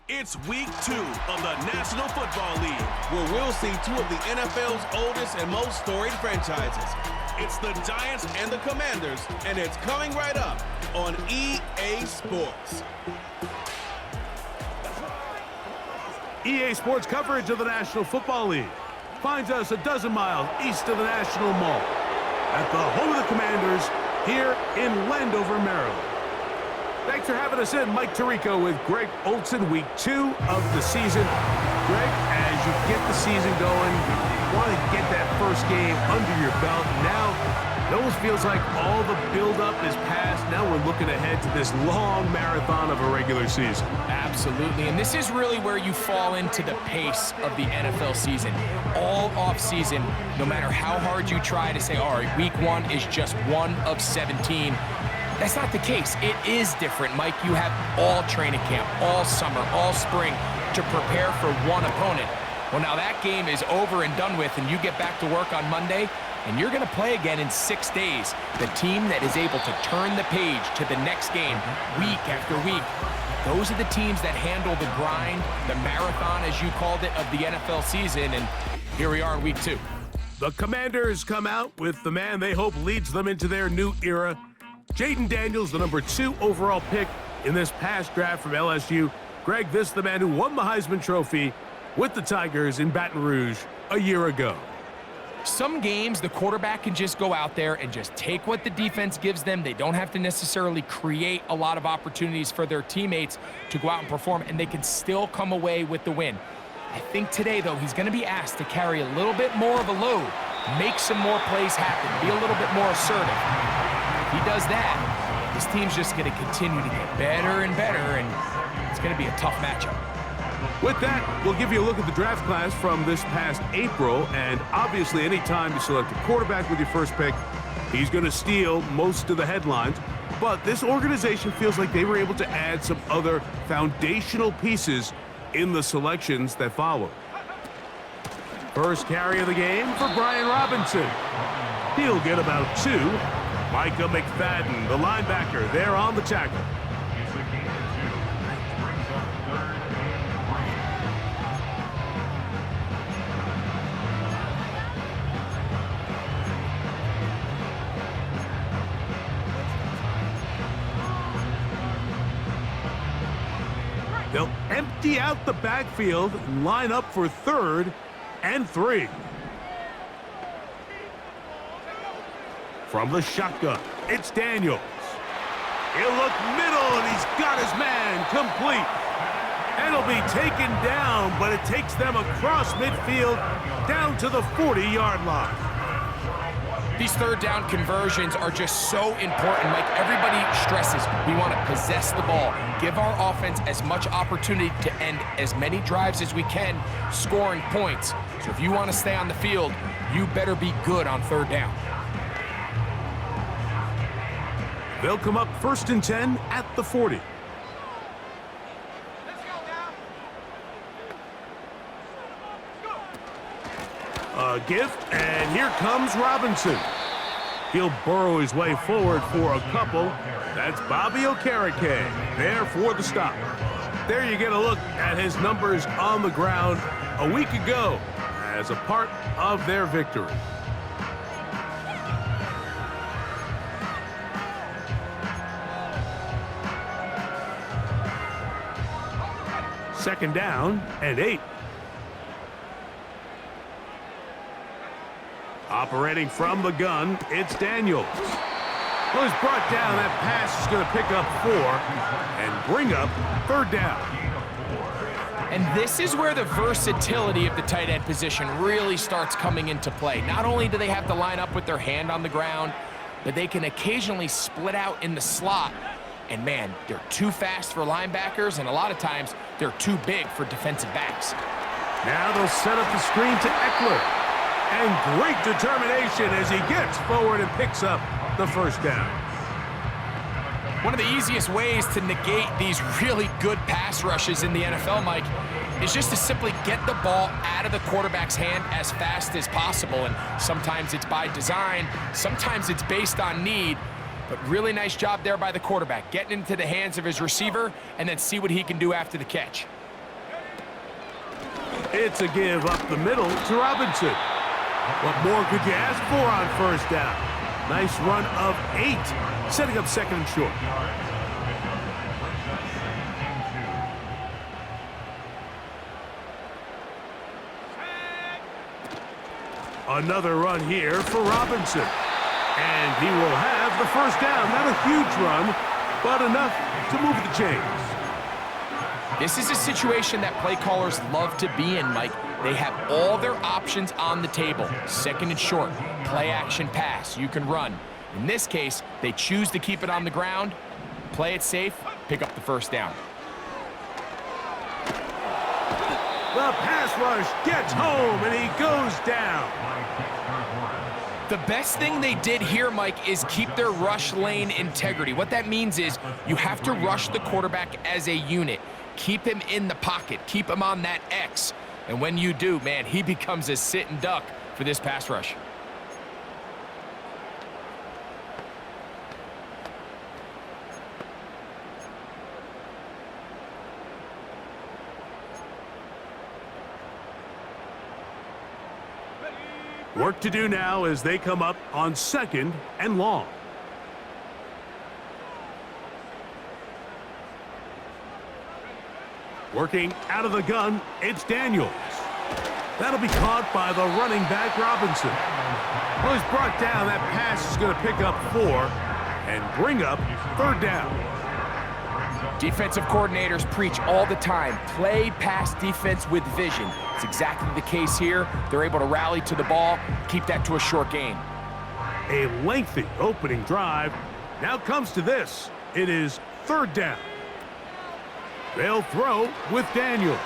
It's week 2 of the National Football League, where we'll see two of the NFL's oldest and most storied franchises. It's the Giants and the Commanders, and it's coming right up on EA Sports. EA Sports coverage of the National Football League finds us a dozen miles east of the National Mall at the home of the Commanders here in Landover, Maryland. Thanks for having us in. Mike Tirico with Greg Olson, week 2 of the season. Greg, as you get the season going, you want to get that first game under your belt. Now, it almost feels like all the buildup is past. Now we're looking ahead to this long marathon of a regular season. Absolutely, and this is really where you fall into the pace of the NFL season. All off-season, no matter how hard you try to say, all right, week 1 is just 1 of 17. That's not the case. It is different, Mike. You have all training camp, all summer, all spring to prepare for one opponent. Well, now that game is over and done with, and you get back to work on Monday, and you're going to play again in 6 days. The team that is able to turn the page to the next game week after week, those are the teams that handle the grind, the marathon, as you called it, of the NFL season, and here we are in week 2. The Commanders come out with the man they hope leads them into their new era. Jayden Daniels, the number 2 overall pick in this past draft from LSU. Greg, this is the man who won the Heisman Trophy with the Tigers in Baton Rouge a year ago. Some games, the quarterback can just go out there and just take what the defense gives them. They don't have to necessarily create a lot of opportunities for their teammates to go out and perform, and they can still come away with the win. I think today, though, he's going to be asked to carry a little bit more of a load, make some more plays happen, be a little bit more assertive. If he does that, this team's just going to continue to get better and better, and it's going to be a tough matchup. With that, we'll give you a look at the draft class from this past April, and obviously any time you select a quarterback with your first pick, he's going to steal most of the headlines. But this organization feels like they were able to add some other foundational pieces in the selections that follow. First carry of the game for Brian Robinson. He'll get about 2. Micah McFadden, the linebacker, there on the tackle. They'll empty out the backfield and line up for 3rd and 3. From the shotgun, it's Daniels. He'll look middle, and he's got his man complete. And he'll be taken down, but it takes them across midfield down to the 40-yard line. These 3rd down conversions are just so important. Like everybody stresses, we want to possess the ball, give our offense as much opportunity to end as many drives as we can, scoring points. So if you want to stay on the field, you better be good on 3rd down. They'll come up 1st and 10 at the 40. A gift, and here comes Robinson. He'll burrow his way forward for a couple. That's Bobby Okereke there for the stop. There you get a look at his numbers on the ground a week ago as a part of their victory. Second down and 8. Operating from the gun, it's Daniels. Well, he's brought down. That pass is going to pick up 4 and bring up 3rd down. And this is where the versatility of the tight end position really starts coming into play. Not only do they have to line up with their hand on the ground, but they can occasionally split out in the slot. And man, they're too fast for linebackers, and a lot of times they're too big for defensive backs. Now they'll set up the screen to Eckler. And great determination as he gets forward and picks up the 1st down. One of the easiest ways to negate these really good pass rushes in the NFL, Mike, is just to simply get the ball out of the quarterback's hand as fast as possible. And sometimes it's by design, sometimes it's based on need. But really nice job there by the quarterback, getting into the hands of his receiver and then see what he can do after the catch. It's a give up the middle to Robinson. What more could you ask for on first down? Nice run of 8, setting up second and short. Another run here for Robinson. And he will have the first down. Not a huge run, but enough to move the chains. This is a situation that play callers love to be in, Mike. They have all their options on the table. Second and short, play action pass, you can run. In this case, they choose to keep it on the ground, play it safe, pick up the first down. The pass rush gets home, and he goes down. The best thing they did here, Mike, is keep their rush lane integrity. What that means is you have to rush the quarterback as a unit. Keep him in the pocket. Keep him on that X. And when you do, man, he becomes a sit and duck for this pass rush. Work to do now as they come up on second and long. Working out of the gun, it's Daniels. That'll be caught by the running back, Robinson. Well, he's brought down. That pass is going to pick up 4 and bring up third down. Defensive coordinators preach all the time, play pass defense with vision. It's exactly the case here. They're able to rally to the ball, keep that to a short gain. A lengthy opening drive now comes to this. It is third down. They'll throw with Daniels.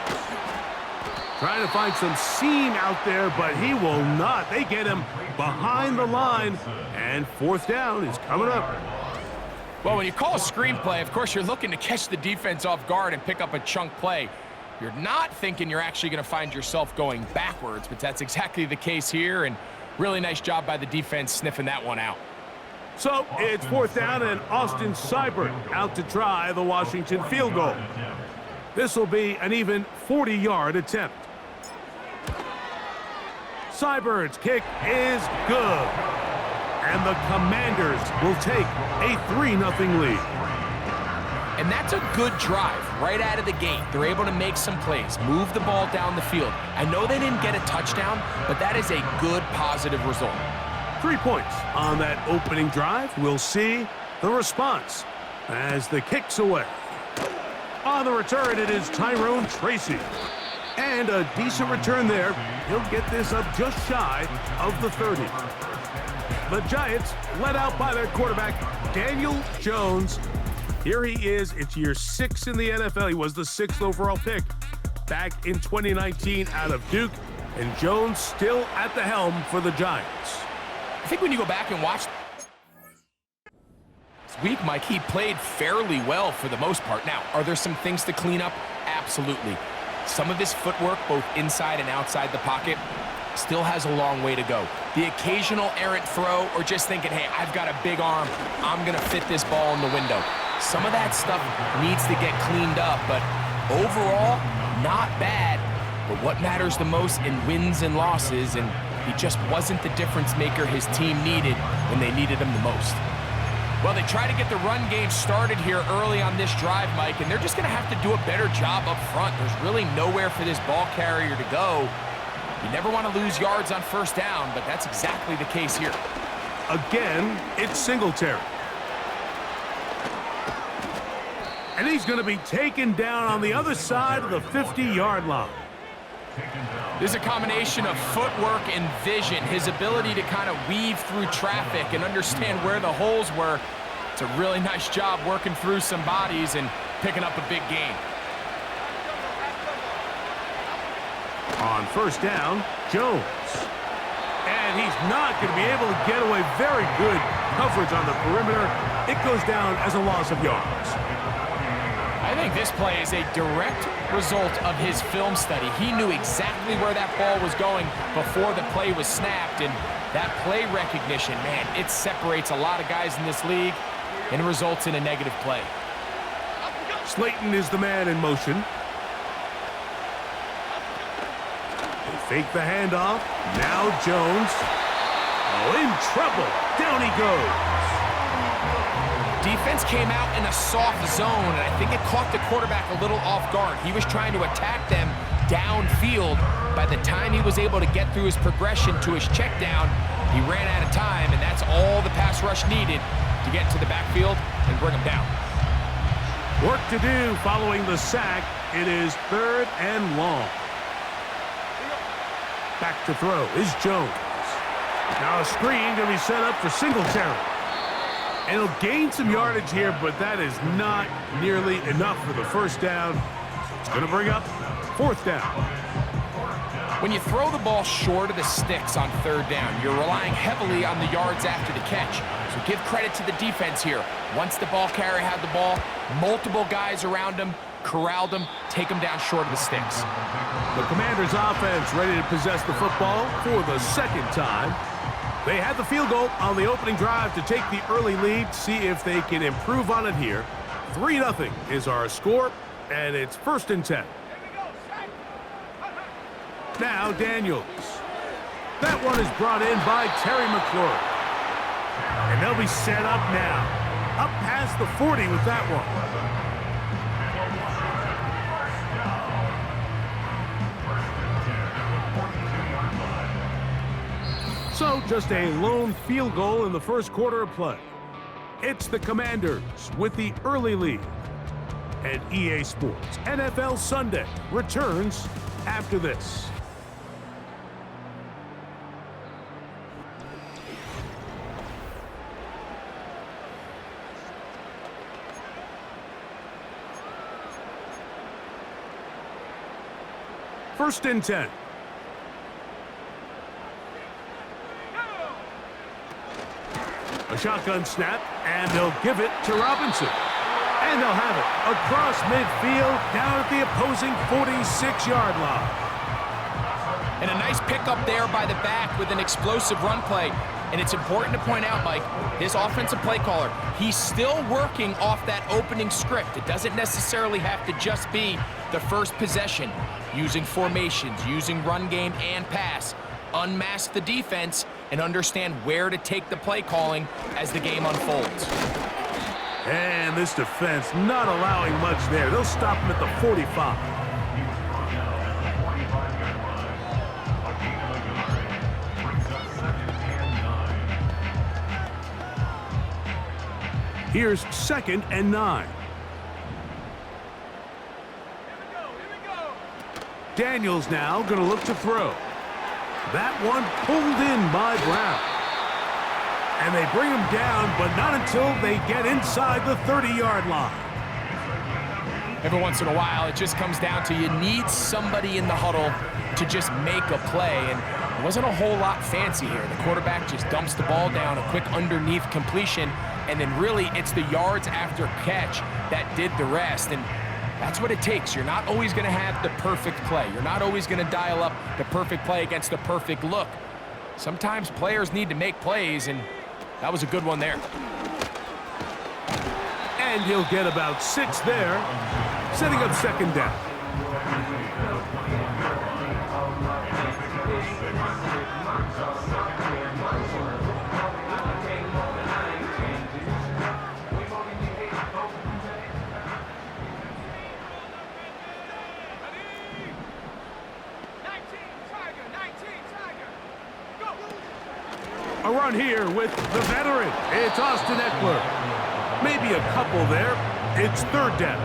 Trying to find some seam out there, but he will not. They get him behind the line, and fourth down is coming up. Well, when you call a screenplay, of course, you're looking to catch the defense off guard and pick up a chunk play. You're not thinking you're actually going to find yourself going backwards, but that's exactly the case here, and really nice job by the defense sniffing that one out. So it's fourth down, and Austin Seibert out to try the Washington field goal. This will be an even 40-yard attempt. Seibert's kick is good. And the Commanders will take a 3-0 lead. And that's a good drive right out of the gate. They're able to make some plays, move the ball down the field. I know they didn't get a touchdown, but that is a good, positive result. 3 points on that opening drive. We'll see the response as the kick's away. On the return, it is Tyrone Tracy. And a decent return there. He'll get this up just shy of the 30. The Giants led out by their quarterback, Daniel Jones. Here he is. It's year 6 in the NFL. He was the 6th overall pick back in 2019 out of Duke. And Jones still at the helm for the Giants. I think when you go back and watch this week, Mike, he played fairly well for the most part. Now, are there some things to clean up? Absolutely. Some of his footwork, both inside and outside the pocket, still has a long way to go. The occasional errant throw or just thinking, hey, I've got a big arm, I'm going to fit this ball in the window. Some of that stuff needs to get cleaned up, but overall, not bad. But what matters the most in wins and losses, and he just wasn't the difference maker his team needed when they needed him the most. Well, they try to get the run game started here early on this drive, Mike, and they're just going to have to do a better job up front. There's really nowhere for this ball carrier to go. You never want to lose yards on first down, but that's exactly the case here. Again, it's Singletary. And he's going to be taken down on the other side of the 50-yard line. There's a combination of footwork and vision, his ability to kind of weave through traffic and understand where the holes were. It's a really nice job working through some bodies and picking up a big gain. On first down, Jones. And he's not going to be able to get away. Very good coverage on the perimeter. It goes down as a loss of yards. I think this play is a direct result of his film study. He knew exactly where that ball was going before the play was snapped, and that play recognition, man, it separates a lot of guys in this league. and it results in a negative play. Slayton is the man in motion. They fake the handoff. Now Jones. Oh, in trouble. Down he goes. Defense came out in a soft zone, and I think it caught the quarterback a little off guard. He was trying to attack them downfield. By the time he was able to get through his progression to his check down, he ran out of time, and that's all the pass rush needed to get to the backfield and bring him down. Work to do following the sack. It is 3rd and long. Back to throw is Jones. Now a screen going to be set up for Singletary. And he'll gain some yardage here, but that is not nearly enough for the first down. It's going to bring up 4th down. When you throw the ball short of the sticks on 3rd down, you're relying heavily on the yards after the catch. So give credit to the defense here. Once the ball carrier had the ball, multiple guys around him, corralled him, take him down short of the sticks. The Commanders' offense ready to possess the football for the 2nd time. They had the field goal on the opening drive to take the early lead. See if they can improve on it here. 3-0 is our score, and it's 1st and 10. Now Daniels. That one is brought in by Terry McLaurin. And they'll be set up now. Up past the 40 with that one. So just a lone field goal in the first quarter of play. It's the Commanders with the early lead. And EA Sports NFL Sunday returns after this. First and 10. A shotgun snap, and they'll give it to Robinson. And they'll have it across midfield, down at the opposing 46-yard line. And a nice pickup there by the back with an explosive run play. And it's important to point out, Mike, his offensive play caller, he's still working off that opening script. It doesn't necessarily have to just be the first possession. Using formations, using run game and pass. Unmask the defense and understand where to take the play calling as the game unfolds. And this defense not allowing much there. They'll stop him at the 45. Here's 2nd and 9. Daniels now going to look to throw. That one pulled in by Brown. And they bring him down, but not until they get inside the 30-yard line. Every once in a while, it just comes down to you need somebody in the huddle to just make a play. And it wasn't a whole lot fancy here. The quarterback just dumps the ball down, a quick underneath completion, and then really it's the yards after catch that did the rest. And that's what it takes. You're not always going to have the perfect play. You're not always going to dial up the perfect play against the perfect look. Sometimes players need to make plays, and that was a good one there. And he'll get about 6 there, setting up 2nd down. A run here with the veteran. It's Austin Eckler. Maybe a couple there. It's 3rd down.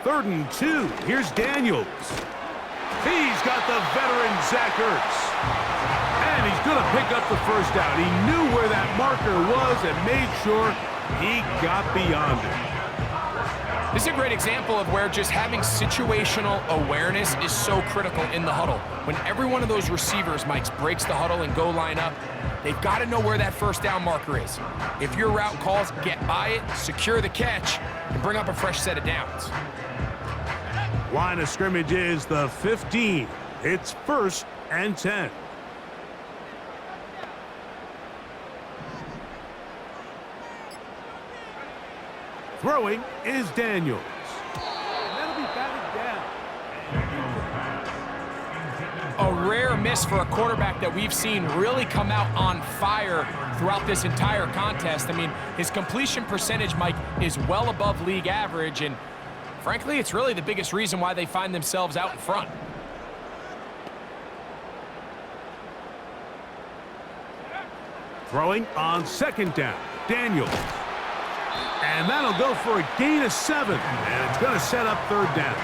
Third and 2. Here's Daniels. He's got the veteran Zach Ertz. And he's going to pick up the first down. He knew where that marker was and made sure he got beyond it. This is a great example of where just having situational awareness is so critical in the huddle. When every one of those receivers, Mike, breaks the huddle and go line up, they've got to know where that first down marker is. If your route calls, get by it, secure the catch, and bring up a fresh set of downs. Line of scrimmage is the 15. It's 1st and 10. Throwing is Daniels. And that'll be batted down. A rare miss for a quarterback that we've seen really come out on fire throughout this entire contest. I mean, his completion percentage, Mike, is well above league average, and frankly, it's really the biggest reason why they find themselves out in front. Throwing on 2nd down, Daniels. And that'll go for a gain of 7, and it's going to set up 3rd down.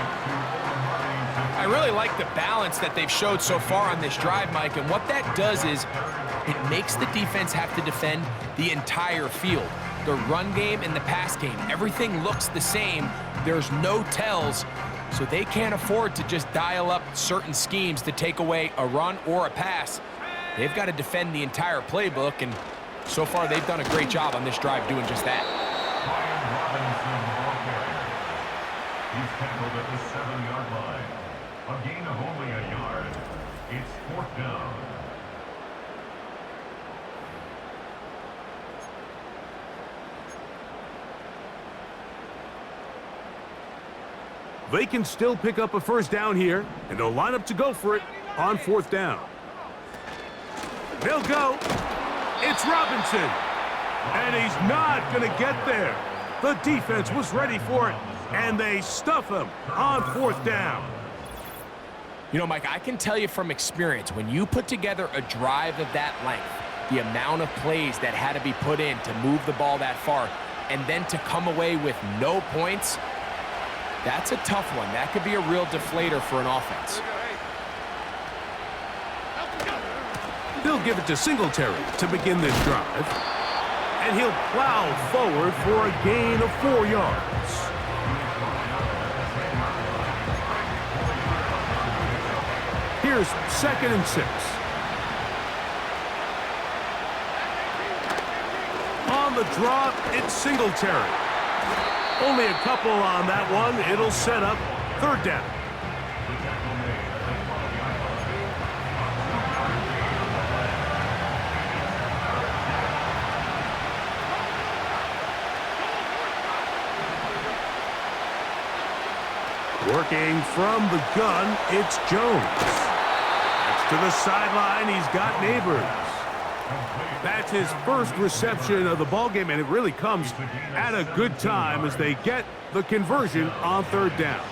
I really like the balance that they've showed so far on this drive, Mike, and what that does is it makes the defense have to defend the entire field. The run game and the pass game, everything looks the same. There's no tells, so they can't afford to just dial up certain schemes to take away a run or a pass. They've got to defend the entire playbook, and so far they've done a great job on this drive doing just that. He's tackled at the 7-yard line. A gain of only a yard. It's 4th down. They can still pick up a 1st down here, and they'll line up to go for it on 4th down. They'll go. It's Robinson. And he's not going to get there. The defense was ready for it, and they stuff him on 4th down. You know, Mike, I can tell you from experience, when you put together a drive of that length, the amount of plays that had to be put in to move the ball that far, and then to come away with no points, that's a tough one. That could be a real deflator for an offense. They'll give it to Singletary to begin this drive. And he'll plow forward for a gain of 4 yards. Here's 2nd and 6. On the drop, it's Singletary. Only a couple on that one. It'll set up 3rd down. Working from the gun, it's Jones. That's to the sideline. He's got Neighbors. That's his 1st reception of the ballgame, and it really comes at a good time as they get the conversion on 3rd down.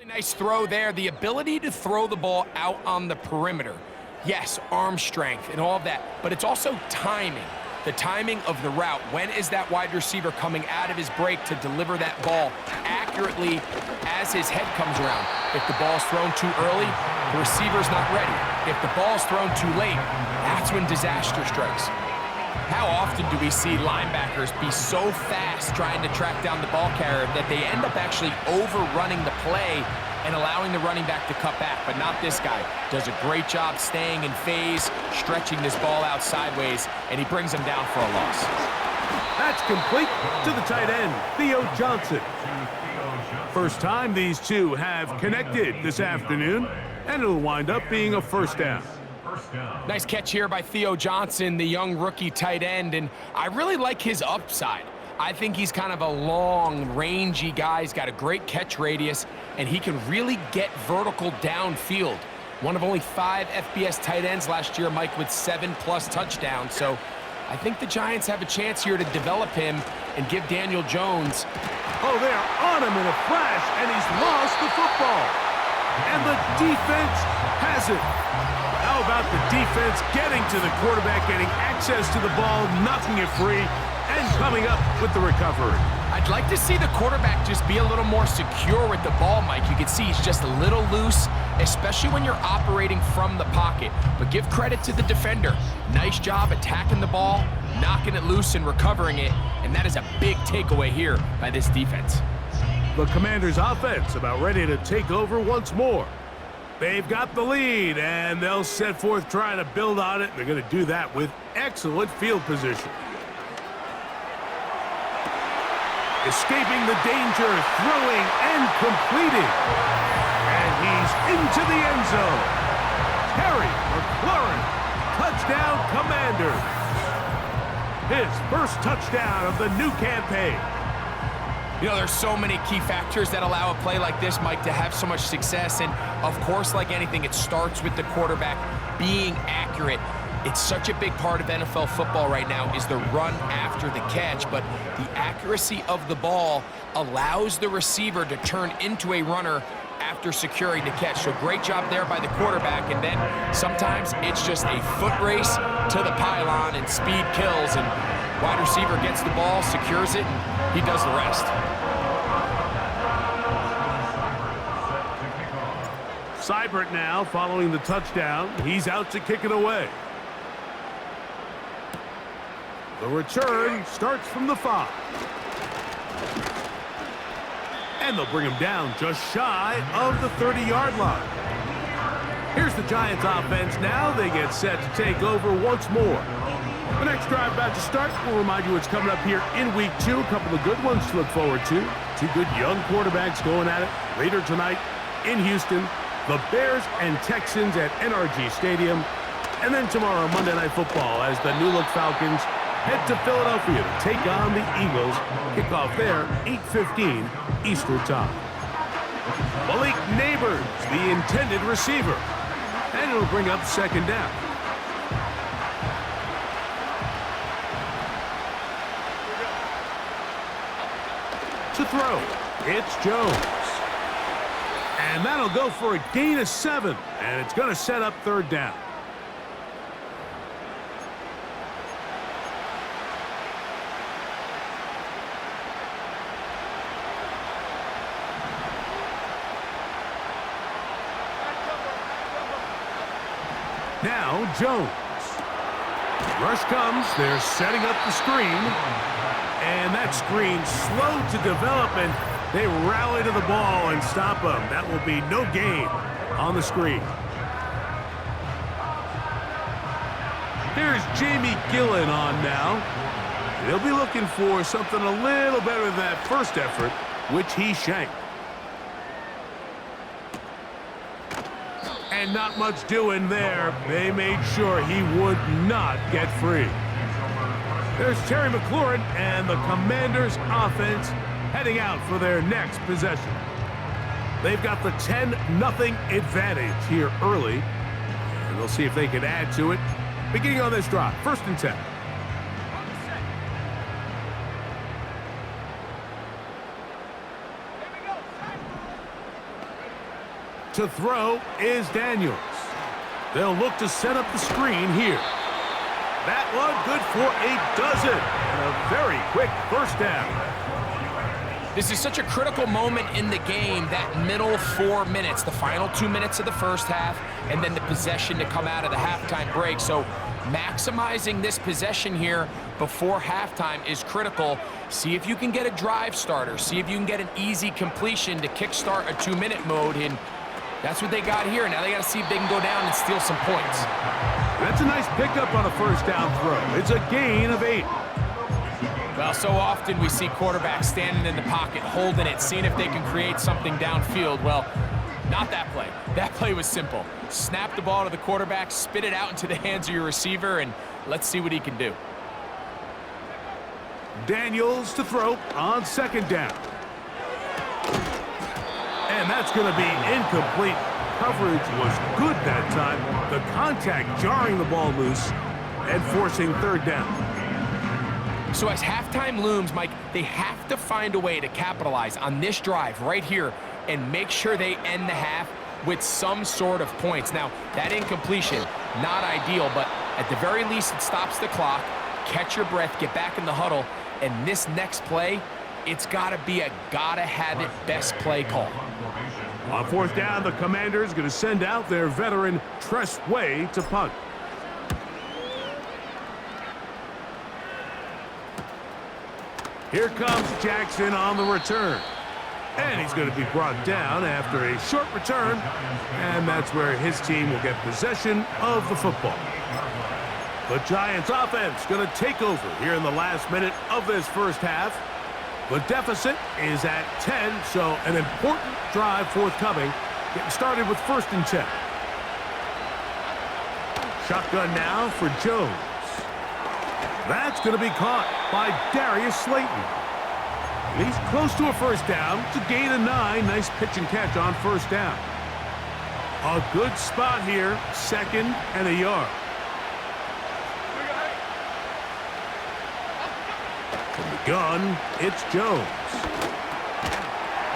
Nice throw there. The ability to throw the ball out on the perimeter. Yes, arm strength and all of that, but it's also timing. The timing of the route. When is that wide receiver coming out of his break to deliver that ball accurately as his head comes around? If the ball's thrown too early, the receiver's not ready. If the ball's thrown too late, that's when disaster strikes. How often do we see linebackers be so fast trying to track down the ball carrier that they end up actually overrunning the play and allowing the running back to cut back? But not this guy. Does a great job staying in phase, stretching this ball out sideways, and he brings him down for a loss. That's complete to the tight end, Theo Johnson. First time these two have connected this afternoon, and it'll wind up being a first down. Nice catch here by Theo Johnson, the young rookie tight end, and I really like his upside. I think he's kind of a long, rangy guy. He's got a great catch radius, and he can really get vertical downfield. One of only 5 FBS tight ends last year, Mike, with 7+ touchdowns. So I think the Giants have a chance here to develop him and give Daniel Jones. Oh, they're on him in a flash, and he's lost the football. And the defense has it. How about the defense getting to the quarterback, getting access to the ball, knocking it free, and coming up with the recovery? I'd like to see the quarterback just be a little more secure with the ball, Mike. You can see he's just a little loose, especially when you're operating from the pocket. But give credit to the defender. Nice job attacking the ball, knocking it loose and recovering it, and that is a big takeaway here by this defense. The Commanders' offense about ready to take over once more. They've got the lead, and they'll set forth trying to build on it. They're going to do that with excellent field position. Escaping the danger, throwing and completing. And he's into the end zone. Terry McLaurin, touchdown Commanders. His first touchdown of the new campaign. You know, there's so many key factors that allow a play like this, Mike, to have so much success. And, of course, like anything, it starts with the quarterback being accurate. It's such a big part of NFL football right now is the run after the catch, but the accuracy of the ball allows the receiver to turn into a runner after securing the catch. So great job there by the quarterback, and then sometimes it's just a foot race to the pylon and speed kills, and wide receiver gets the ball, secures it, and he does the rest. Seibert now following the touchdown. He's out to kick it away. The return starts from the 5. And they'll bring him down just shy of the 30-yard line. Here's the Giants offense now. They get set to take over once more. The next drive about to start. We'll remind you what's coming up here in Week 2. A couple of good ones to look forward to. 2 good young quarterbacks going at it later tonight in Houston. The Bears and Texans at NRG Stadium. And then tomorrow, Monday Night Football, as the New Look Falcons head to Philadelphia to take on the Eagles. Kickoff there, 8:15 Eastern Time. Malik Neighbors, the intended receiver. And it'll bring up second down. To throw, it's Jones. And that'll go for a gain of 7. And it's going to set up third down. Now Jones. Rush comes. They're setting up the screen. And that screen slow to develop, and they rally to the ball and stop him. That will be no gain on the screen. Here's Jamie Gillen on now. They'll be looking for something a little better than that first effort, which he shanked. And not much doing there. They made sure he would not get free. There's Terry McLaurin and the Commanders offense heading out for their next possession. They've got the 10-0 advantage here early. And we'll see if they can add to it. Beginning on this drive, 1st and 10. To throw is Daniels. They'll look to set up the screen here. That one good for a dozen. And a very quick first down. This is such a critical moment in the game, that middle 4 minutes, the final 2 minutes of the first half, and then the possession to come out of the halftime break. So maximizing this possession here before halftime is critical. See if you can get a drive starter. See if you can get an easy completion to kickstart a 2-minute mode. And that's what they got here. Now they got to see if they can go down and steal some points. That's a nice pickup on a first down throw. It's a gain of 8. Well, so often we see quarterbacks standing in the pocket, holding it, seeing if they can create something downfield. Well, not that play. That play was simple. Snap the ball to the quarterback, spit it out into the hands of your receiver, and let's see what he can do. Daniels to throw on second down. And that's going to be incomplete. Coverage was good that time. The contact jarring the ball loose and forcing third down. So as halftime looms, Mike, they have to find a way to capitalize on this drive right here and make sure they end the half with some sort of points. Now, that incompletion, not ideal, but at the very least it stops the clock. Catch your breath, get back in the huddle, and this next play, it's got to be a gotta-have-it best play call. On fourth down, the Commanders going to send out their veteran Tress Way to punt. Here comes Jackson on the return. And he's going to be brought down after a short return. And that's where his team will get possession of the football. The Giants offense going to take over here in the last minute of this first half. The deficit is at 10, so an important drive forthcoming. Getting started with 1st and 10. Shotgun now for Jones. That's going to be caught by Darius Slayton. He's close to a first down. It's a gain of 9. Nice pitch and catch on first down. A good spot here. 2nd and a yard. From the gun, it's Jones.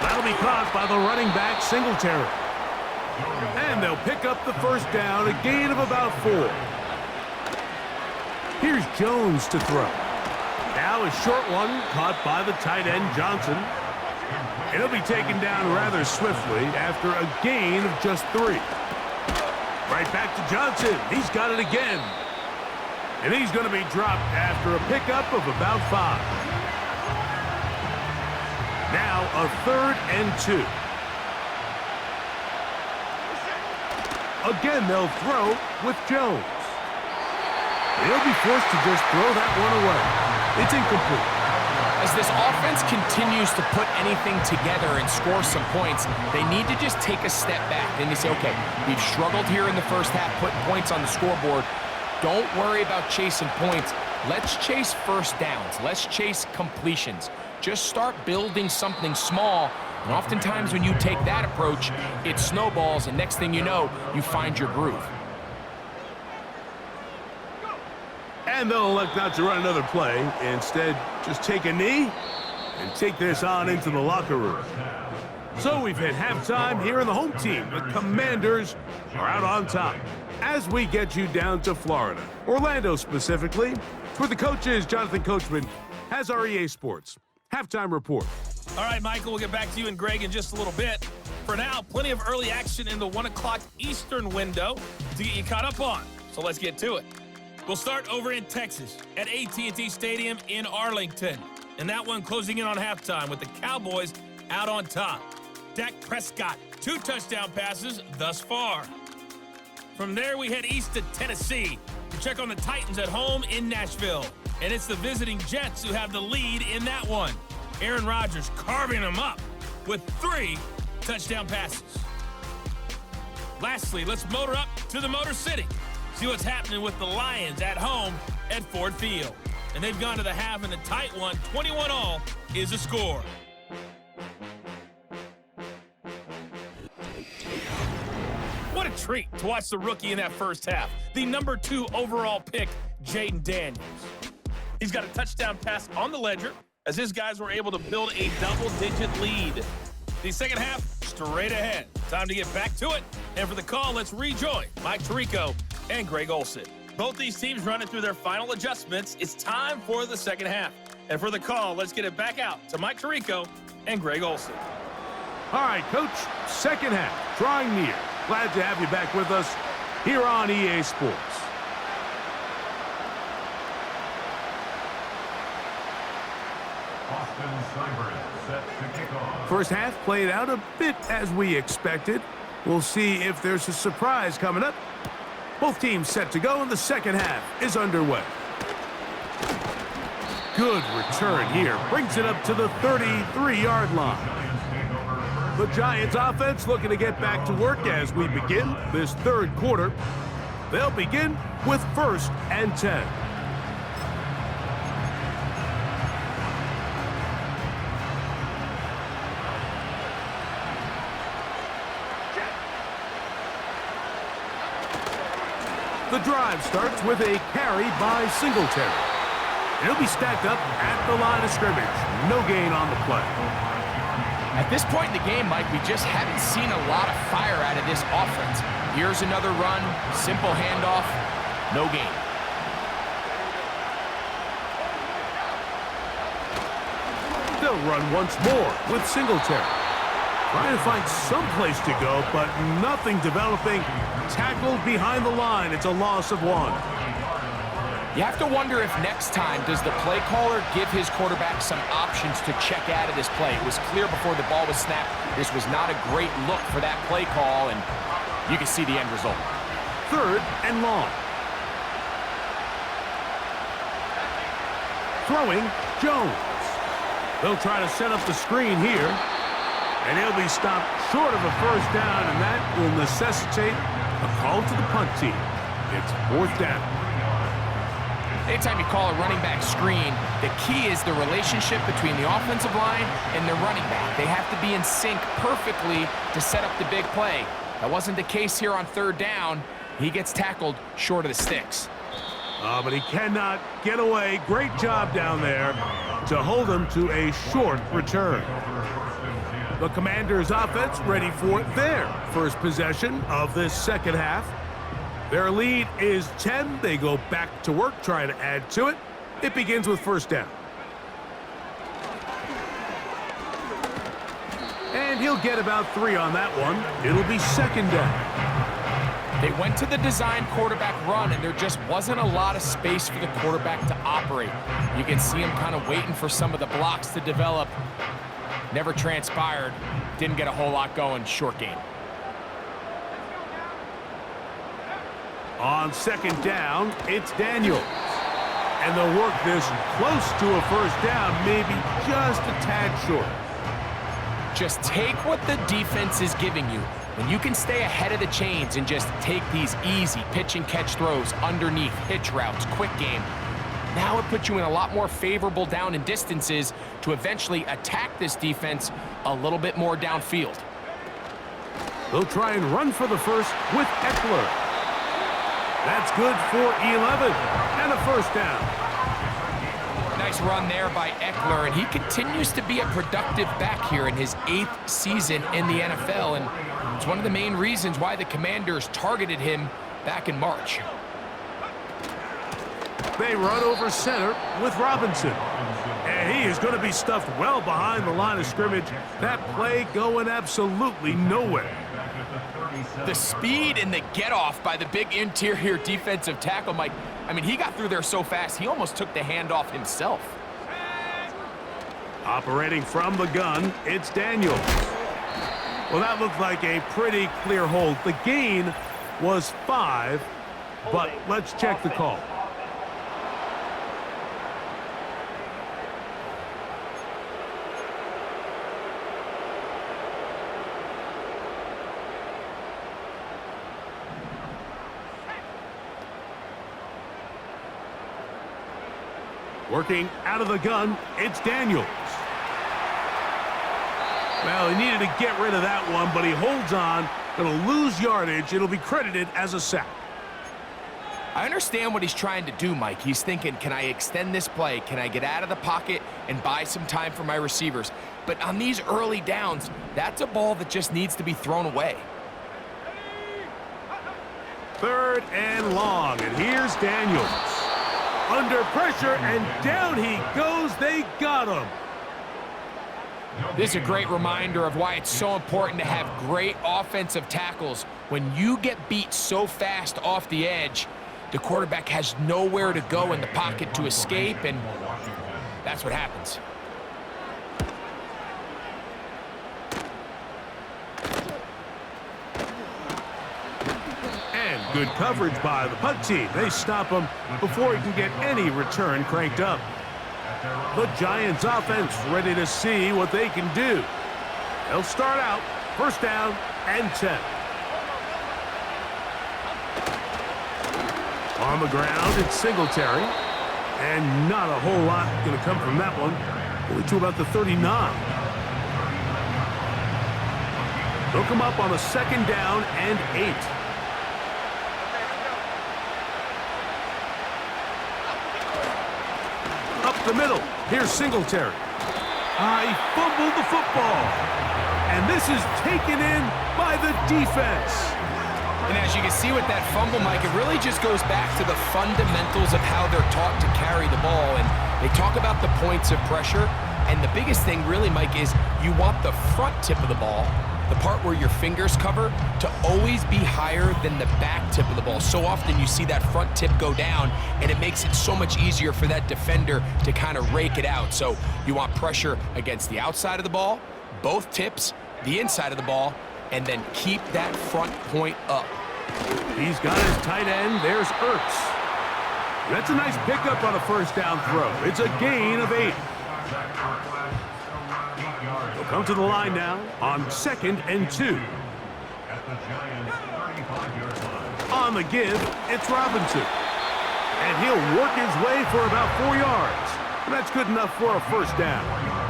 That'll be caught by the running back, Singletary. And they'll pick up the first down, a gain of about 4. Here's Jones to throw. Now a short one caught by the tight end Johnson. And he'll be taken down rather swiftly after a gain of just 3. Right back to Johnson. He's got it again. And he's going to be dropped after a pickup of about 5. Now a 3rd and 2. Again, they'll throw with Jones. They'll be forced to just throw that one away. It's incomplete. As this offense continues to put anything together and score some points, they need to just take a step back. Then they say, okay, we've struggled here in the first half, putting points on the scoreboard. Don't worry about chasing points. Let's chase first downs. Let's chase completions. Just start building something small. And oftentimes when you take that approach, it snowballs, and next thing you know, you find your groove. And they'll elect not to run another play. Instead, just take a knee and take this on into the locker room. So we've hit halftime here in the home team. The Commanders are out on top. As we get you down to Florida, Orlando specifically, where the coach is, Jonathan Coachman, has our EA Sports halftime report. All right, Michael, we'll get back to you and Greg in just a little bit. For now, plenty of early action in the 1 o'clock Eastern window to get you caught up on. So let's get to it. We'll start over in Texas at AT&T Stadium in Arlington. And that one closing in on halftime with the Cowboys out on top. Dak Prescott, 2 touchdown passes thus far. From there, we head east to Tennessee to check on the Titans at home in Nashville. And it's the visiting Jets who have the lead in that one. Aaron Rodgers carving them up with 3 touchdown passes. Lastly, let's motor up to the Motor City. See what's happening with the Lions at home at Ford Field. And they've gone to the half in a tight one. 21-all is the score. What a treat to watch the rookie in that first half. The number 2 overall pick, Jaden Daniels. He's got a touchdown pass on the ledger as his guys were able to build a double-digit lead. The second half straight ahead. Time to get back to it. And for the call, let's rejoin Mike Tirico and Greg Olsen. Both these teams running through their final adjustments. It's time for the second half. And for the call, let's get it back out to Mike Tirico and Greg Olsen. All right, Coach, second half, drawing near. Glad to have you back with us here on EA Sports. Austin Cybert set to kick off. First half played out a bit as we expected. We'll see if there's a surprise coming up. Both teams set to go, and the second half is underway. Good return here. Brings it up to the 33-yard line. The Giants offense looking to get back to work as we begin this third quarter. They'll begin with 1st and 10. The drive starts with a carry by Singletary. He'll be stacked up at the line of scrimmage. No gain on the play. At this point in the game, Mike, we just haven't seen a lot of fire out of this offense. Here's another run, simple handoff, no gain. They'll run once more with Singletary. Trying to find some place to go, but nothing developing. Tackled behind the line. It's a loss of 1. You have to wonder if next time, does the play caller give his quarterback some options to check out of this play? It was clear before the ball was snapped, this was not a great look for that play call, and you can see the end result. 3rd and long. Throwing, Jones. They'll try to set up the screen here, and he'll be stopped short of a first down, and that will necessitate a call to the punt team. It's 4th down. Anytime you call a running back screen, the key is the relationship between the offensive line and the running back. They have to be in sync perfectly to set up the big play. That wasn't the case here on 3rd down. He gets tackled short of the sticks. But he cannot get away. Great job down there to hold him to a short return. The Commanders' offense ready for their first possession of this second half. Their lead is 10. They go back to work, trying to add to it. It begins with 1st down. And he'll get about 3 on that one. It'll be 2nd down. They went to the design quarterback run, and there just wasn't a lot of space for the quarterback to operate. You can see him kind of waiting for some of the blocks to develop. Never transpired. Didn't get a whole lot going. Short game. On 2nd down, it's Daniels. And they'll work this close to a first down, maybe just a tad short. Just take what the defense is giving you. When you can stay ahead of the chains and just take these easy pitch and catch throws underneath, hitch routes, quick game, now it puts you in a lot more favorable down and distances to eventually attack this defense a little bit more downfield. They'll try and run for the first with Eckler. That's good for 11 and a first down. Nice run there by Eckler, and he continues to be a productive back here in his 8th season in the NFL, and it's one of the main reasons why the Commanders targeted him back in March. They run over center with Robinson, and he is going to be stuffed well behind the line of scrimmage. That play going absolutely nowhere. The speed and the get-off by the big interior defensive tackle, Mike, I mean, he got through there so fast, he almost took the handoff himself. Operating from the gun, it's Daniels. Well, that looked like a pretty clear hold. The gain was 5, but let's check the call. Working out of the gun, it's Daniels. Well, he needed to get rid of that one, but he holds on. Going to lose yardage. It'll be credited as a sack. I understand what he's trying to do, Mike. He's thinking, can I extend this play? Can I get out of the pocket and buy some time for my receivers? But on these early downs, that's a ball that just needs to be thrown away. 3rd and long, and here's Daniels. Under pressure, and down he goes. They got him. This is a great reminder of why it's so important to have great offensive tackles. When you get beat so fast off the edge, the quarterback has nowhere to go in the pocket to escape, and that's what happens. And good coverage by the punt team. They stop him before he can get any return cranked up. The Giants offense ready to see what they can do. They'll start out 1st down and 10. On the ground, it's Singletary. And not a whole lot going to come from that one. Only to about the 39. They'll come up on a 2nd down and 8. Up the middle. Here's Singletary. He fumbled the football. And this is taken in by the defense. And as you can see with that fumble, Mike, it really just goes back to the fundamentals of how they're taught to carry the ball. And they talk about the points of pressure. And the biggest thing really, Mike, is you want the front tip of the ball, the part where your fingers cover, to always be higher than the back tip of the ball. So often you see that front tip go down, and it makes it so much easier for that defender to kind of rake it out. So you want pressure against the outside of the ball, both tips, the inside of the ball, and then keep that front point up. He's got his tight end. There's Ertz. That's a nice pickup on a 1st down throw. It's a gain of 8. They'll come to the line now on 2nd and 2. On the give, it's Robinson. And he'll work his way for about 4 yards. And that's good enough for a 1st down.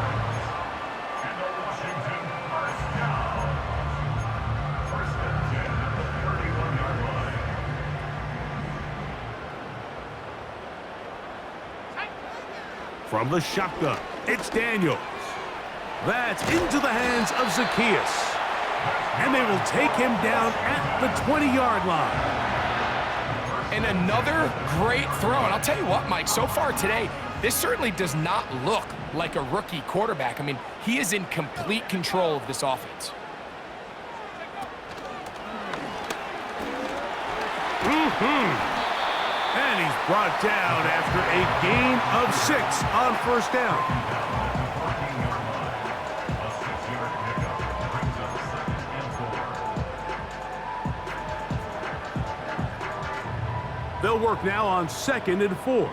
From the shotgun, it's Daniels. That's into the hands of Zaccheaus. And they will take him down at the 20-yard line. And another great throw. And I'll tell you what, Mike, so far today, this certainly does not look like a rookie quarterback. I mean, he is in complete control of this offense. And he's brought down after a gain of 6 on 1st down. They'll work now on 2nd and 4.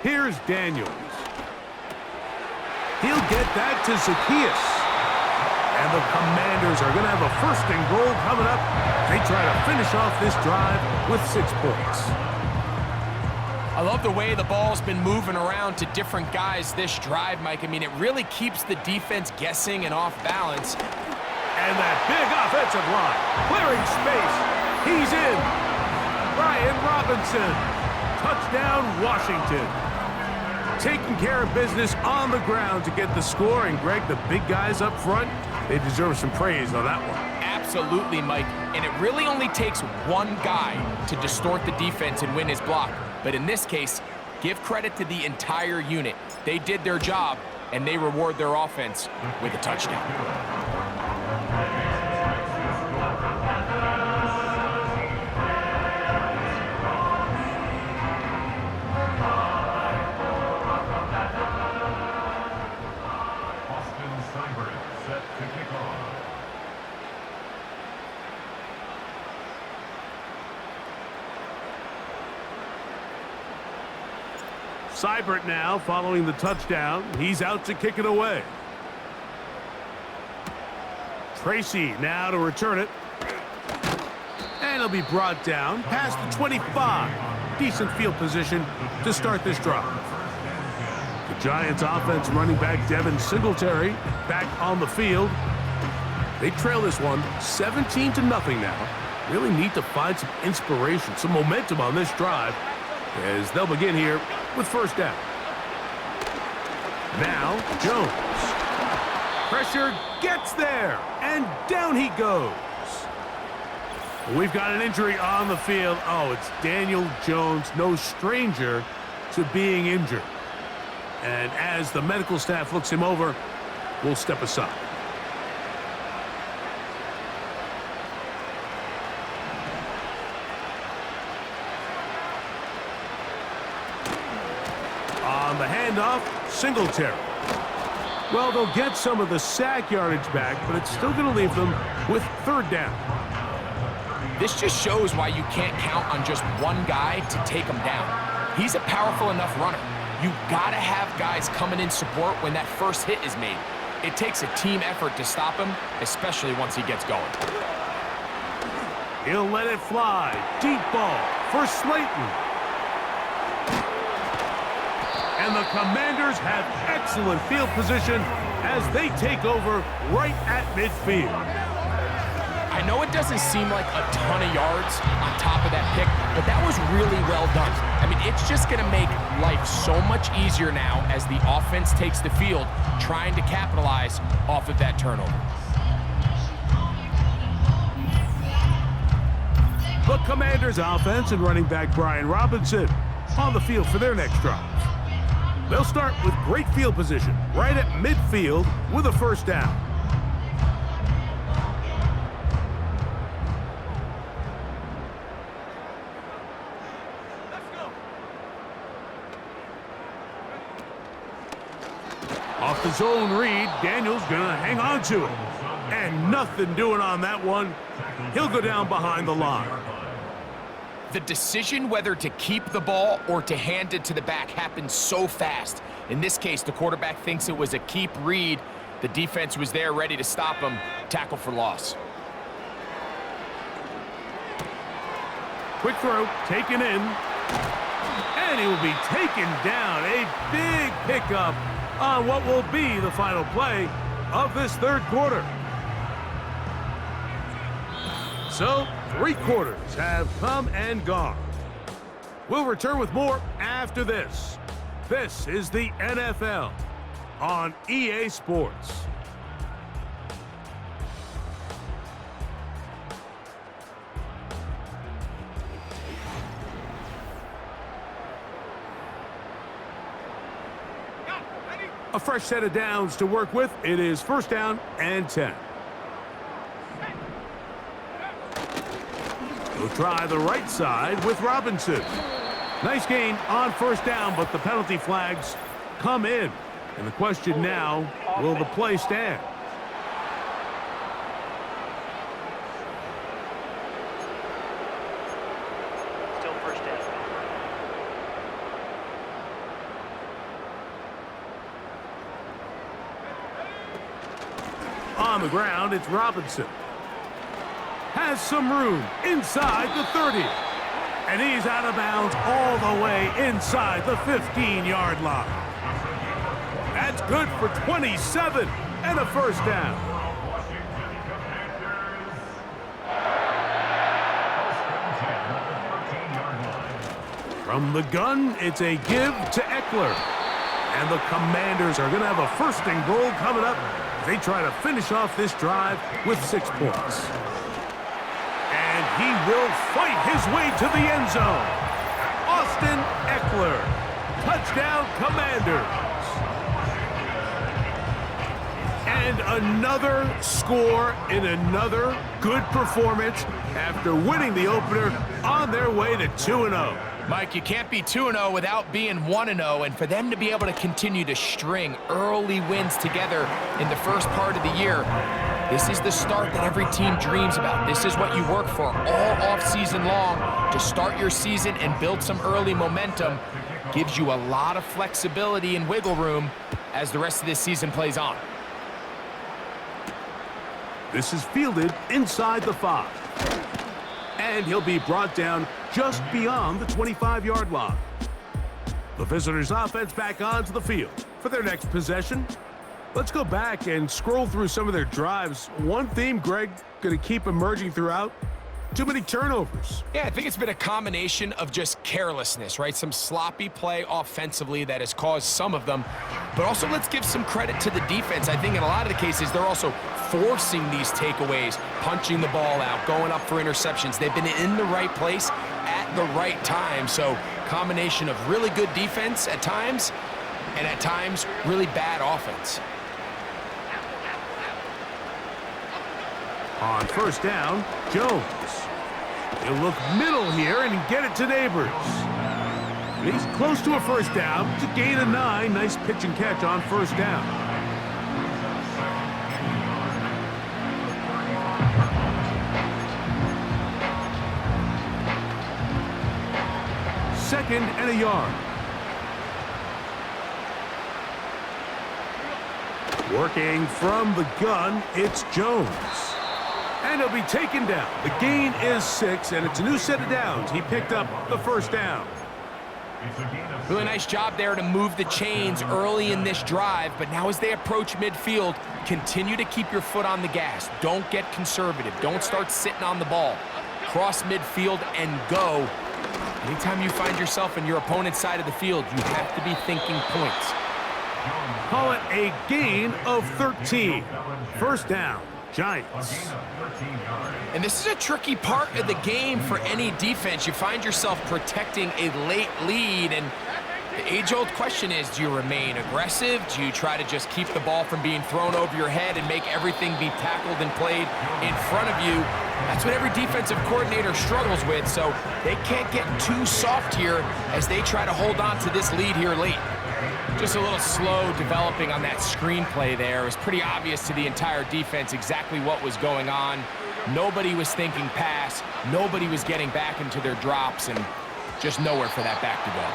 Here's Daniels. He'll get that to Zaccheaus. And the Commanders are going to have a 1st and goal coming up. They try to finish off this drive with 6 points. I love the way the ball's been moving around to different guys this drive, Mike. I mean, it really keeps the defense guessing and off balance. And that big offensive line, clearing space. He's in. Brian Robinson. Touchdown, Washington. Taking care of business on the ground to get the score. And, Greg, the big guys up front, they deserve some praise on that one. Absolutely, Mike. And it really only takes one guy to distort the defense and win his block. But in this case, give credit to the entire unit. They did their job, and they reward their offense with a touchdown. Seibert now following the touchdown. He's out to kick it away. Tracy now to return it. And he'll be brought down past the 25. Decent field position to start this drive. The Giants offense running back Devin Singletary back on the field. They trail this one 17-0 now. Really need to find some inspiration, some momentum on this drive as they'll begin here with first down. Now, Jones. Pressure gets there, and down he goes. We've got an injury on the field. Oh, it's Daniel Jones, no stranger to being injured. And as the medical staff looks him over, we'll step aside. On the handoff, Singletary. Well, they'll get some of the sack yardage back, but it's still going to leave them with third down. This just shows why you can't count on just one guy to take him down. He's a powerful enough runner. You got to have guys coming in support when that first hit is made. It takes a team effort to stop him, especially once he gets going. He'll let it fly. Deep ball for Slayton. And the Commanders have excellent field position as they take over right at midfield. I know it doesn't seem like a ton of yards on top of that pick, but that was really well done. I mean, it's just going to make life so much easier now as the offense takes the field, trying to capitalize off of that turnover. The Commanders' offense and running back Brian Robinson on the field for their next drive. They'll start with great field position right at midfield with a first down. Off the zone read, Daniel's gonna hang on to it. And nothing doing on that one. He'll go down behind the line. The decision whether to keep the ball or to hand it to the back happens so fast. In this case, the quarterback thinks it was a keep read. The defense was there ready to stop him. Tackle for loss. Quick throw, taken in. And he will be taken down. A big pickup on what will be the final play of this third quarter. So, 3 quarters have come and gone. We'll return with more after this. This is the NFL on EA Sports. A fresh set of downs to work with. It is first down and 10. He'll try the right side with Robinson. Nice gain on first down, but the penalty flags come in. And the question now, will the play stand? Still first down. On the ground, it's Robinson. Has some room inside the 30. And he's out of bounds all the way inside the 15-yard line. That's good for 27 and a first down. From the gun, it's a give to Eckler. And the Commanders are going to have a first and goal coming up as they try to finish off this drive with 6 points. And he will fight his way to the end zone. Austin Eckler. Touchdown, Commanders. And another score in another good performance after winning the opener on their way to 2-0. Mike, you can't be 2-0 without being 1-0, and for them to be able to continue to string early wins together in the first part of the year, this is the start that every team dreams about. This is what you work for all off-season long, to start your season and build some early momentum. Gives you a lot of flexibility and wiggle room as the rest of this season plays on. This is fielded inside the 5. And he'll be brought down just beyond the 25-yard line. The visitors' offense back onto the field for their next possession. Let's go back and scroll through some of their drives. One theme, Greg, going to keep emerging throughout. Too many turnovers. Yeah, I think it's been a combination of just carelessness, right? Some sloppy play offensively that has caused some of them. But also, let's give some credit to the defense. I think in a lot of the cases, they're also forcing these takeaways, punching the ball out, going up for interceptions. They've been in the right place at the right time. So, combination of really good defense at times, and at times, really bad offense. On first down, Jones. He'll look middle here and get it to Neighbors. He's close to a first down. It's a gain of 9. Nice pitch and catch on first down. Second and a yard. Working from the gun, it's Jones. And he'll be taken down. The gain is 6, and it's a new set of downs. He picked up the first down. Really nice job there to move the chains early in this drive, but now as they approach midfield, continue to keep your foot on the gas. Don't get conservative. Don't start sitting on the ball. Cross midfield and go. Anytime you find yourself in your opponent's side of the field, you have to be thinking points. Call it a gain of 13. First down, Giants. And this is a tricky part of the game for any defense. You find yourself protecting a late lead, and the age-old question is, do you remain aggressive? Do you try to just keep the ball from being thrown over your head and make everything be tackled and played in front of you? That's what every defensive coordinator struggles with, so they can't get too soft here as they try to hold on to this lead here late. Just a little slow developing on that screenplay there. It was pretty obvious to the entire defense exactly what was going on. Nobody was thinking pass. Nobody was getting back into their drops, and just nowhere for that back to go.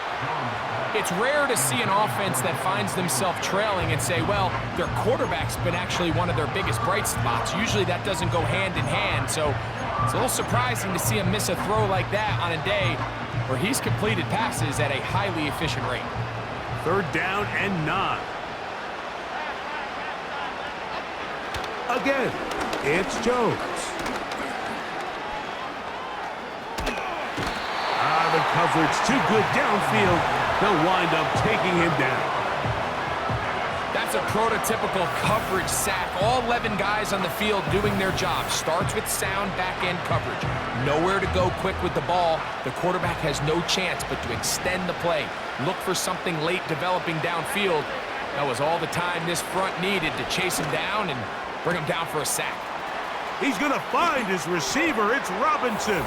It's rare to see an offense that finds themselves trailing and say, well, their quarterback's been actually one of their biggest bright spots. Usually that doesn't go hand in hand, so it's a little surprising to see him miss a throw like that on a day where he's completed passes at a highly efficient rate. Third down and 9. Again, it's Jones. The coverage too good downfield. They'll wind up taking him down. That's a prototypical coverage sack. All 11 guys on the field doing their job. Starts with sound back-end coverage. Nowhere to go quick with the ball. The quarterback has no chance but to extend the play. Look for something late developing downfield. That was all the time this front needed to chase him down and bring him down for a sack. He's going to find his receiver. It's Robinson.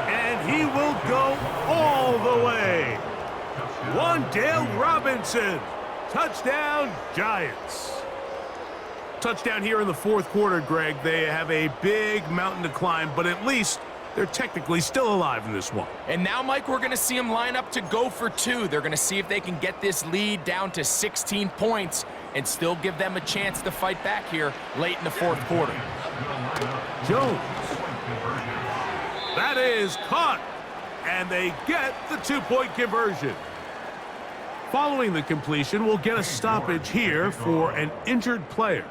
And he will go all the way. Wan'Dale Robinson. Touchdown, Giants. Touchdown here in the fourth quarter, Greg. They have a big mountain to climb, but at least they're technically still alive in this one. And now, Mike, we're going to see them line up to go for 2. They're going to see if they can get this lead down to 16 points and still give them a chance to fight back here late in the fourth quarter. Jones. That is caught, and they get the 2-point conversion. Following the completion, we'll get a stoppage here for an injured player.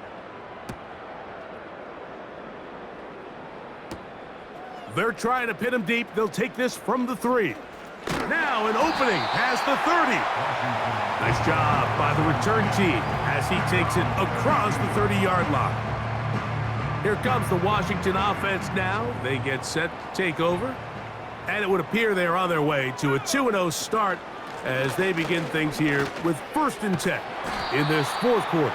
They're trying to pin him deep. They'll take this from the 3. Now an opening past the 30. Nice job by the return team as he takes it across the 30-yard line. Here comes the Washington offense now. They get set to take over. And it would appear they're on their way to a 2-0 start as they begin things here with 1st and 10 in this fourth quarter.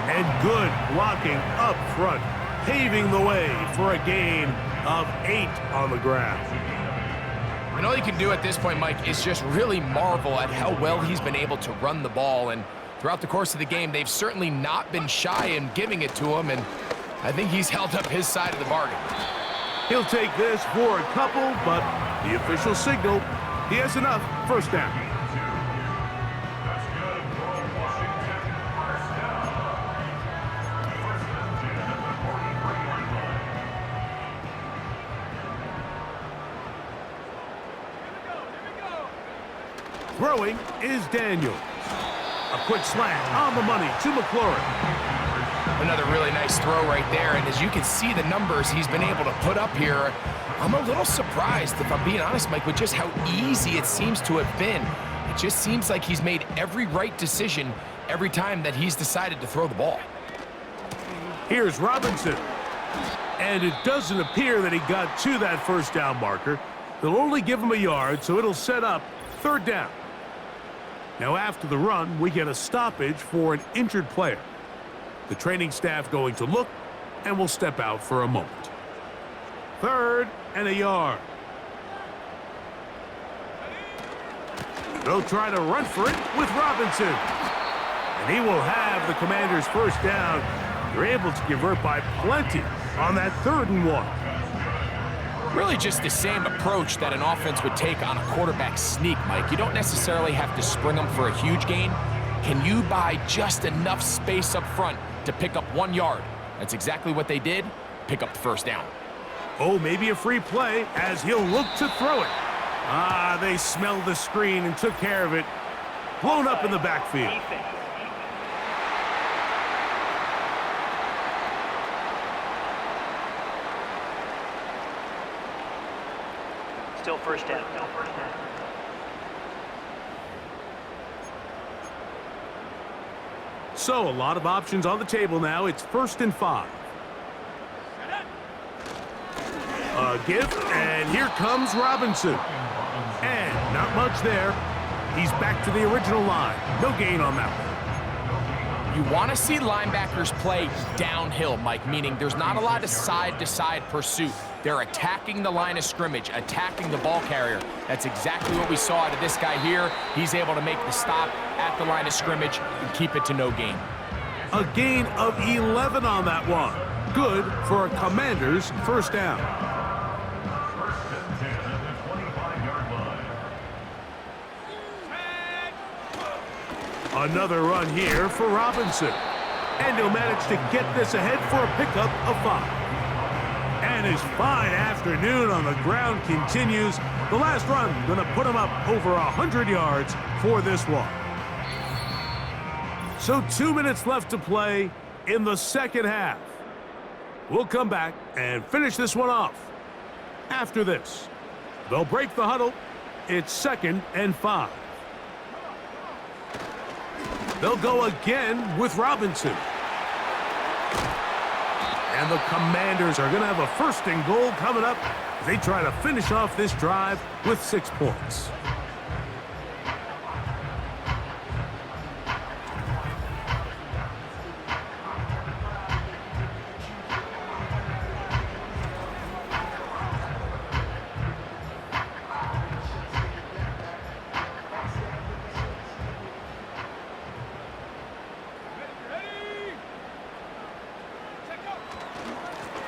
And good blocking up front, paving the way for a gain of 8 on the ground. And all you can do at this point, Mike, is just really marvel at how well he's been able to run the ball. And throughout the course of the game, they've certainly not been shy in giving it to him. And I think he's held up his side of the bargain. He'll take this for a couple, but the official signal, he has enough. First down. Throwing is Daniels. A quick slant on the money to McLaurin. Another really nice throw right there, and as you can see the numbers he's been able to put up here, I'm a little surprised, if I'm being honest, Mike, with just how easy it seems to have been. It just seems like he's made every right decision every time that he's decided to throw the ball. Here's Robinson. And it doesn't appear that he got to that first down marker. They'll only give him a yard, so it'll set up third down. Now after the run, we get a stoppage for an injured player. The training staff going to look, and will step out for a moment. Third and a yard. They'll try to run for it with Robinson. And he will have the Commanders' first down. They're able to convert by plenty on that 3rd and 1. Really just the same approach that an offense would take on a quarterback sneak, Mike. You don't necessarily have to spring them for a huge gain. Can you buy just enough space up front to pick up 1 yard? That's exactly what they did. Pick up the first down. Oh, maybe a free play as he'll look to throw it. Ah, they smelled the screen and took care of it. Blown up in the backfield. Still first down. So a lot of options on the table now. It's 1st and 5. A give, and here comes Robinson. And not much there. He's back to the original line. No gain on that one. You want to see linebackers play downhill, Mike, meaning there's not a lot of side-to-side pursuit. They're attacking the line of scrimmage, attacking the ball carrier. That's exactly what we saw out of this guy here. He's able to make the stop at the line of scrimmage and keep it to no gain. A gain of 11 on that one. Good for a Commander's first down. First and 10 at the 25-yard line. Another run here for Robinson. And he'll manage to get this ahead for a pickup of 5. And his fine afternoon on the ground continues. The last run going to put him up over 100 yards for this one. So 2 minutes left to play in the second half. We'll come back and finish this one off. After this, they'll break the huddle. It's 2nd and 5. They'll go again with Robinson. And the Commanders are going to have a 1st and goal coming up as they try to finish off this drive with 6 points.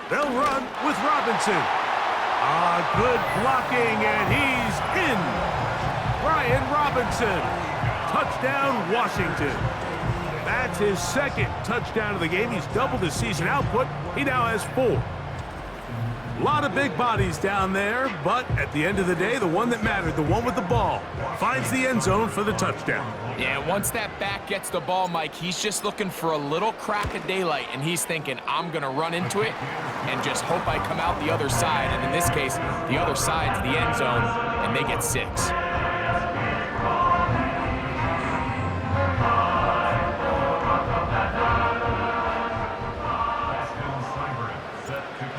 They'll run with Robinson. Good blocking, and he's in. Brian Robinson. Touchdown, Washington. That's his 2nd touchdown of the game. He's doubled his season output. He now has 4. A lot of big bodies down there, but at the end of the day, the one that mattered, the one with the ball, finds the end zone for the touchdown. Yeah, once that back gets the ball, Mike, he's just looking for a little crack of daylight, and he's thinking, I'm going to run into it and just hope I come out the other side. And in this case, the other side's the end zone, and they get 6.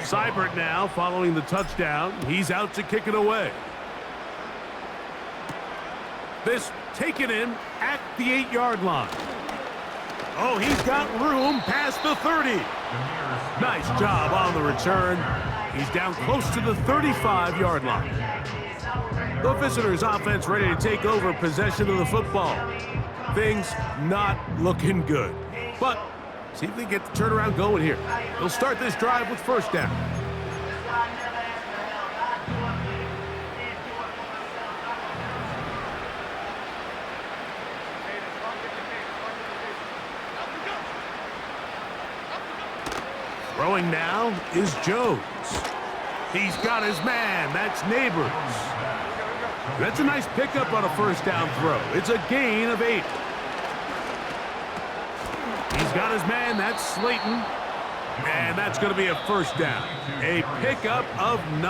Seibert now following the touchdown. He's out to kick it away. This taken in at the 8-yard line. Oh, he's got room past the 30. Nice job on the return. He's down close to the 35-yard line. The visitors' offense ready to take over possession of the football. Things not looking good. But see if they get the turnaround going here. They'll start this drive with 1st down. Throwing now is Jones. He's got his man. That's Neighbors. That's a nice pickup on a 1st down throw. It's a gain of 8. got his man. That's Slayton. And that's going to be a first down. A pickup of 9.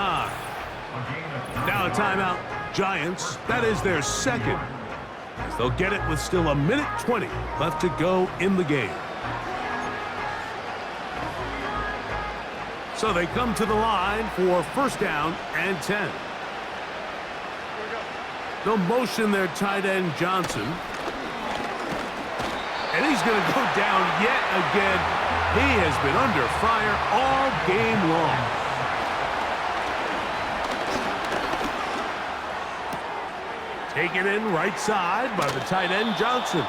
Now a timeout. Giants. That is their second. As they'll get it with still 1:20 left to go in the game. So they come to the line for first down and 10. They'll motion their tight end Johnson. And he's going to go down yet again. He has been under fire all game long. Taken in right side by the tight end Johnson.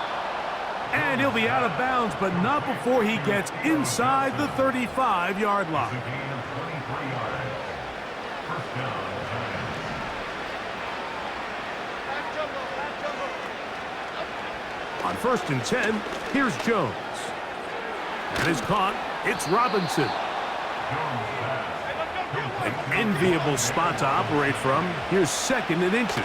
And he'll be out of bounds, but not before he gets inside the 35-yard line. On first and 10, here's Jones. And is caught. It's Robinson. An enviable spot to operate from. Here's second and inches.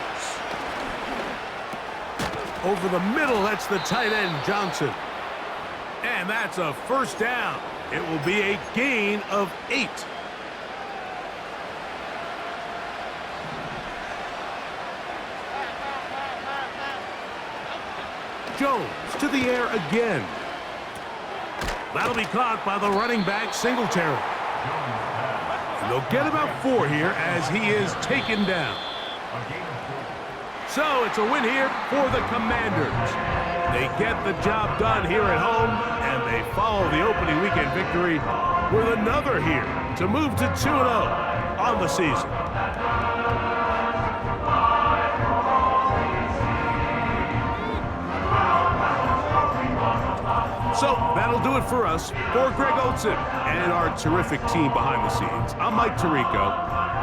Over the middle, that's the tight end Johnson. And that's a first down. It will be a gain of 8. Jones to the air again. That'll be caught by the running back Singletary. And they'll get about 4 here as he is taken down. So it's a win here for the Commanders. They get the job done here at home, and they follow the opening weekend victory with another here to move to 2-0 on the season. So that'll do it for us. For Greg Olsen and our terrific team behind the scenes, I'm Mike Tirico.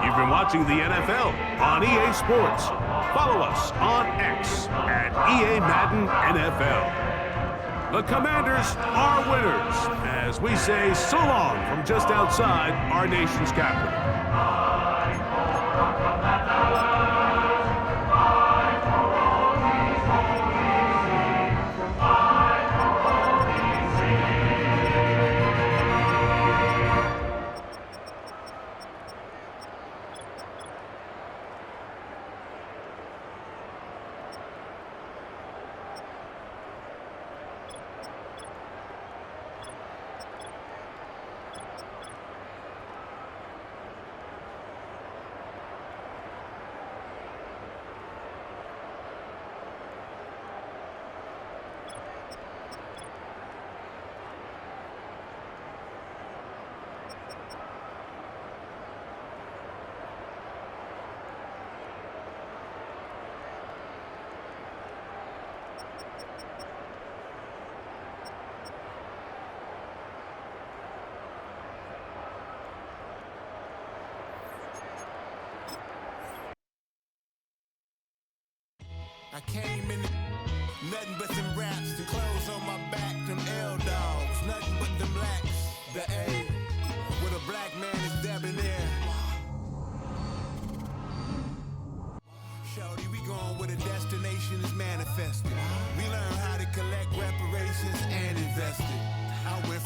You've been watching the NFL on EA Sports. Follow us on X at EA Madden NFL. The Commanders are winners as we say so long from just outside our nation's capital. I came in nothing but them raps, the clothes on my back, them L-dogs, nothing but them blacks, the A, with a black man is debonair. Shorty, we going where the destination is manifested. We learn how to collect reparations and invest it. I went